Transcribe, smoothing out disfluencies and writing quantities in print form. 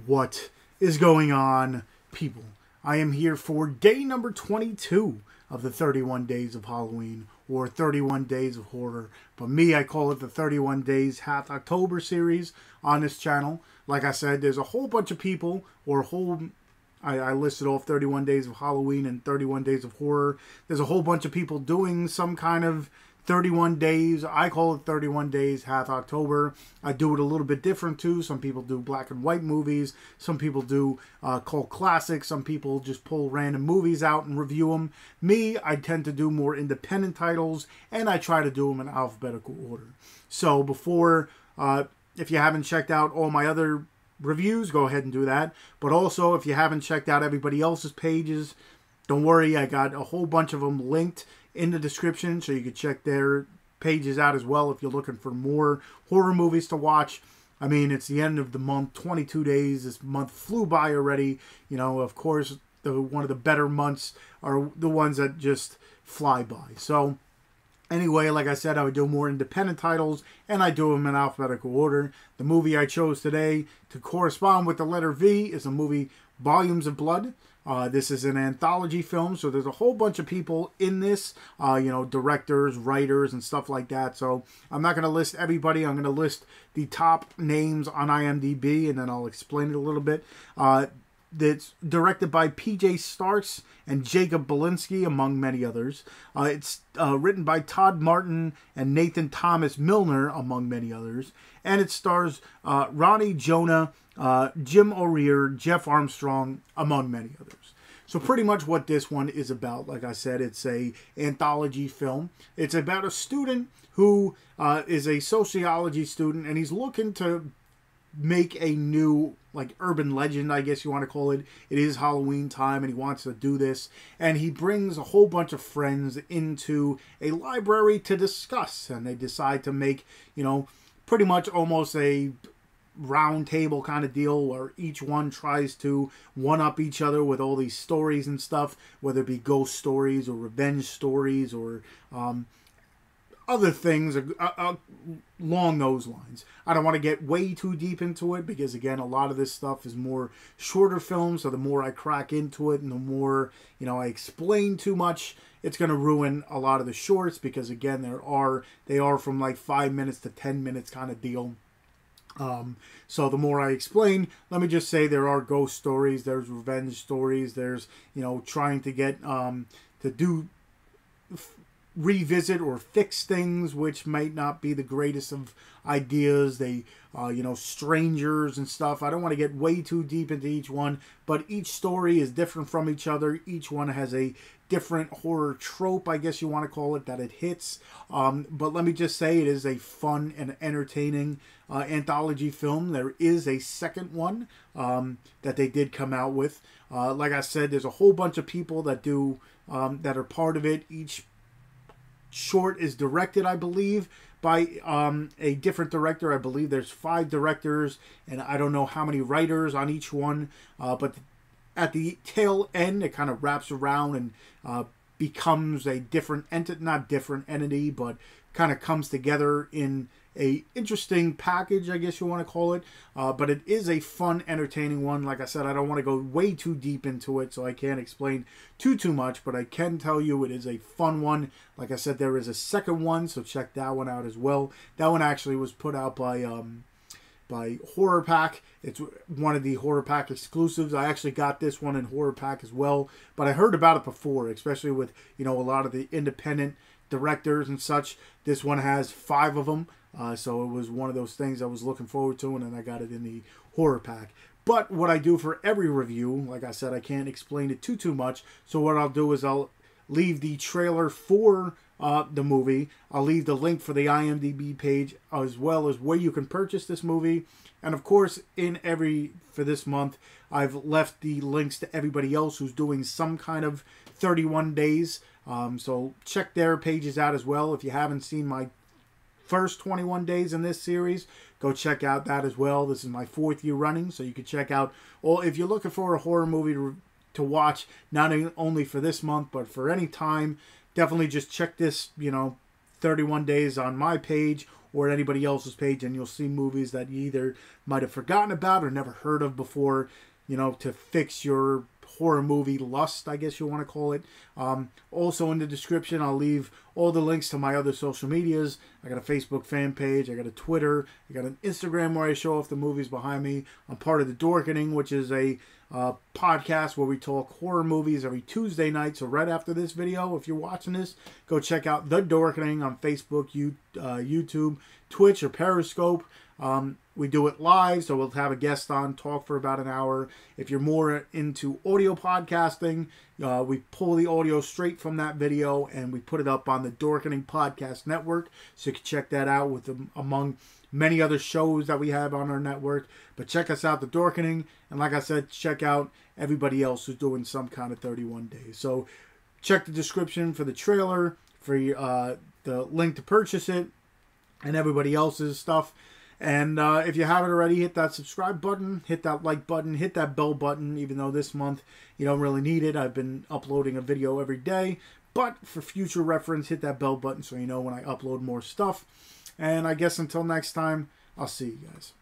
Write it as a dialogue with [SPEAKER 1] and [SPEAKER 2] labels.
[SPEAKER 1] What is going on, people? I am here for day number 22 of the 31 Days of Halloween, or 31 Days of Horror. But me, I call it the 31 Days Half October series on this channel. Like I said, there's a whole bunch of people, or a whole... I listed off 31 Days of Halloween and 31 Days of Horror. There's a whole bunch of people doing some kind of 31 days. I call it 31 Days Half October. I do it a little bit different too. Some people do black and white movies. Some people do cult classics. Some people just pull random movies out and review them. Me, I tend to do more independent titles, and I try to do them in alphabetical order. So before, if you haven't checked out all my other reviews, go ahead and do that. But also, if you haven't checked out everybody else's pages, don't worry, I got a whole bunch of them linked in the description, so you can check their pages out as well if you're looking for more horror movies to watch. I mean, it's the end of the month, 22 days. This month flew by already. You know, of course, one of the better months are the ones that just fly by. So anyway, like I said, I would do more independent titles, and I do them in alphabetical order. The movie I chose today to correspond with the letter V is the movie Volumes of Blood. This is an anthology film, so there's a whole bunch of people in this, you know, directors, writers, and stuff like that. So I'm not going to list everybody. I'm going to list the top names on IMDb, and then I'll explain it a little bit. It's directed by P.J. Starks and Jakob Bilinski, among many others. It's written by Todd Martin and Nathan Thomas Milliner, among many others. And it stars Roni, Jonah, Jim O'Rear, Jeff Armstrong, among many others. So pretty much what this one is about, like I said, it's a anthology film. It's about a student who is a sociology student, and he's looking to make a new, like, urban legend, I guess you want to call it. It is Halloween time, and he wants to do this. And he brings a whole bunch of friends into a library to discuss. And they decide to make, you know, pretty much almost a round table kind of deal where each one tries to one-up each other with all these stories and stuff, whether it be ghost stories or revenge stories or other things along those lines. I don't want to get way too deep into it because, again, a lot of this stuff is more shorter films, so the more I crack into it and the more, you know, I explain too much, it's going to ruin a lot of the shorts because, again, they are from like 5 minutes to 10 minutes kind of deal. So the more I explain, let me just say there are ghost stories, there's revenge stories, there's, you know, trying to get, revisit or fix things which might not be the greatest of ideas. They, you know, strangers and stuff. I don't want to get way too deep into each one, but each story is different from each other. Each one has a different horror trope, I guess you want to call it, that it hits. But let me just say it is a fun and entertaining anthology film. There is a second one that they did come out with. Like I said, there's a whole bunch of people that do that are part of it. Each short is directed, I believe, by a different director. I believe there's 5 directors, and I don't know how many writers on each one, but at the tail end, it kind of wraps around and becomes a different entity, not different entity, but kind of comes together in a interesting package, I guess you want to call it. But it is a fun, entertaining one. Like I said, I don't want to go way too deep into it, so I can't explain too much, but I can tell you it is a fun one. Like I said, there is a second one, so check that one out as well. That one actually was put out by Horror Pack. It's one of the Horror Pack exclusives. I actually got this one in Horror Pack as well, but I heard about it before, especially with, you know, a lot of the independent directors and such. This one has 5 of them, so it was one of those things I was looking forward to, and then I got it in the Horror Pack. But what I do for every review, like I said, I can't explain it too much, so what I'll do is I'll leave the trailer for the movie. I'll leave the link for the IMDb page, as well as where you can purchase this movie. And of course, for this month, I've left the links to everybody else who's doing some kind of 31 days. So check their pages out as well. If you haven't seen my first 21 days in this series, go check out that as well. This is my 4th year running, so you can check out all. If you're looking for a horror movie to watch, not only for this month, but for any time, definitely just check this, you know, 31 days on my page or anybody else's page, and you'll see movies that you either might have forgotten about or never heard of before, you know, to fix your horror movie lust, I guess you want to call it. Also in the description, I'll leave all the links to my other social medias. I got a Facebook fan page, I got a Twitter, I got an Instagram where I show off the movies behind me. I'm part of the Dorkening, which is a podcast where we talk horror movies every Tuesday night. So right after this video, if you're watching this, go check out the Dorkening on Facebook, YouTube, Twitch, or Periscope. We do it live, so we'll have a guest on, talk for about an hour. If you're more into audio podcasting, we pull the audio straight from that video and we put it up on the Dorkening Podcast Network, so you can check that out with among many other shows that we have on our network. But check us out, the Dorkening, and like I said, check out everybody else who's doing some kind of 31 days. So check the description for the trailer, for the link to purchase it, and everybody else's stuff. And if you haven't already, hit that subscribe button, hit that like button, hit that bell button, even though this month you don't really need it. I've been uploading a video every day. But for future reference, hit that bell button so you know when I upload more stuff. And I guess until next time, I'll see you guys.